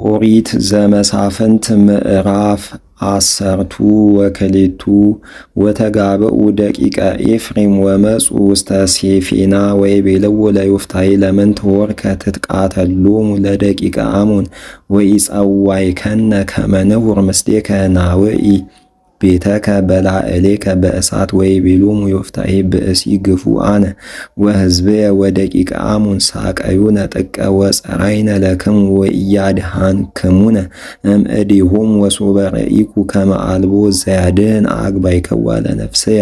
ኦሪት ዘመሳፍንት ምዕራፍ 12 ወተጋብኡ ደቂቀ ኤፍሬም ወመፁ ውስተ ሴፌና ወይቤልዎ ለዮፍታሔ ለምን ተወርከ ትትቃተሎሙ ለደቂቀ አሞን ወኢፀዋዕከነ ከመ ንሑር ምስሌከ ናውኢ ቤተከ በላዕሌከ በእሳት ወይቤሎሙ ዮፍታሔ ብእሲ ግፉአነ ወሕዝብየ ወደቂቀ አሞን ሳቀዩነ ጥቀ ወፀራይነ ለክሙ ወኢያድኃንክሙነ እምእዴሆሙ ወሶበ ረኢኩ ከመ አልቦ ዘያድኅን አግባእክዋ ለነፍስየ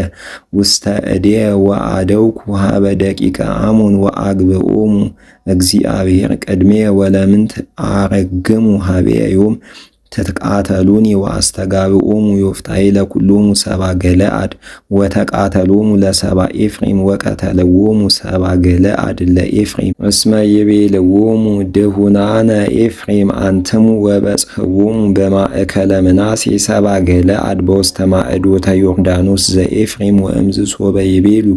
ውስተ እዴየ ወአደውኩ ሀበ ደቂቀ አሞን ወአግብኦሙ እግዚአብሔር ቅድሜየ ወለምንት አረግሙ ሀቤየ ዮም ትትቃተሉኒ ወአስተጋብኦሙ ዮፍታሔ ለኵሎሙ ሰብአ ገለዓድ ወተቃተሎሙ ለሰብአ ኤፍሬም ወቀተልዎሙ ሰብአ ገለዓድ ለኤፍሬም እስመ ይቤልዎሙ ድሁናነ ኤፍሬም አንትሙ ወበጽሕዎሙ በማእከለ ምናሴ ሰብአ ገለዓድ በውስተ ማእዶተ ዮርዳኖስ ዘኤፍሬም ወእምዝ ሶበ ይቤሉ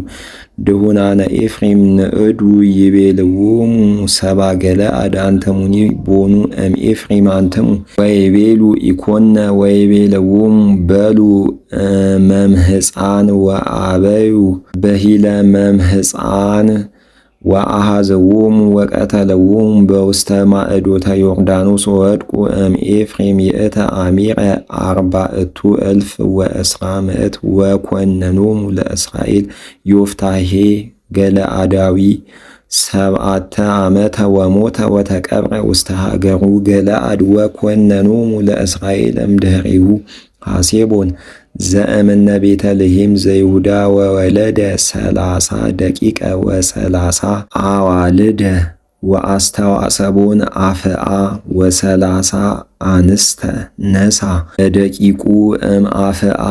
ድሁናነ ኤፍሬም ንዕዱ ይቤልዎሙ ሰብአ ገለዓድ አንትሙኒ ቦኑ እምኤፍሬም አንትሙ ወይቤሉ ኢኮነ ወይቤልዎሙ በሉ መምህፃን ወአበዩ በሂለ መምህፃን ወአኀዘዎሙ ወቀተልዎሙ በውስተ ማእዶተ ዮርዳኖስ ወወድቁ እምኤፍሬም ይእተ አሚረ 40,000 ወ20 ወኰነኖሙ ለእስራኤል ዮፍታሔ ገለዓዳዊ 7 ዓመተ ወሞተ ወተቀብረ ውስተ ሀገሩ ገለዓድ ወኰነኖሙ ለእስራኤል እምድኅሬሁ ሐሴቦን ዘእምነ ቤተልሔም ዘይሁዳ ወወለደ 30 ደቂቀ ወ30 አዋልደ ወአስተዋሰቦን አፍአ ወ30 አንስተ ነሣ ለደቂቁ እምአፍአ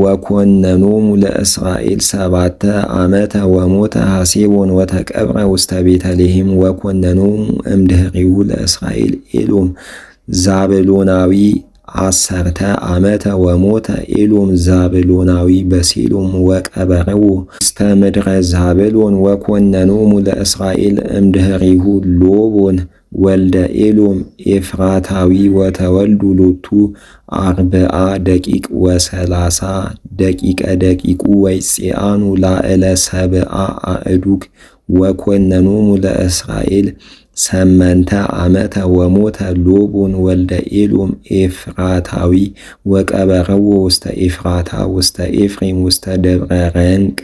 ወኰነኖሙ ለእስራኤል 7 ዓመተ ወሞተ ሐሴቦን ወተቀብረ ውስተ ቤተልሔም ወኰነኖሙ እምድኅሬሁ ለእስራኤል ኤሎም ዛብሎናዊ 10 ዓመተ ወሞተ ኤሎም ዛብሎናዊ በሴሎም ወቀበርዎ ውስተ ምድረ ዛብሎን ወኰነኖሙ ለእስራኤል እምድኅሬሁ ሎቦን ወልደ ኤሎም ኤፍራታዊ ወተወልዱ ሎቱ 40 ደቂቅ ወ30 ደቂቀ ደቂቁ ወይፄአኑ ላዕለ 7 አእዱግ ወኰነኖሙ ለእስራኤል 8 ዓመተ ወሞተ ሎቦን ወልደ ኤሎም ኤፍራታዊ ወቀበርዎ ውስተ ኤፍራታ ውስተ ኤፍሬም ውስተ ደብረ ረንቅ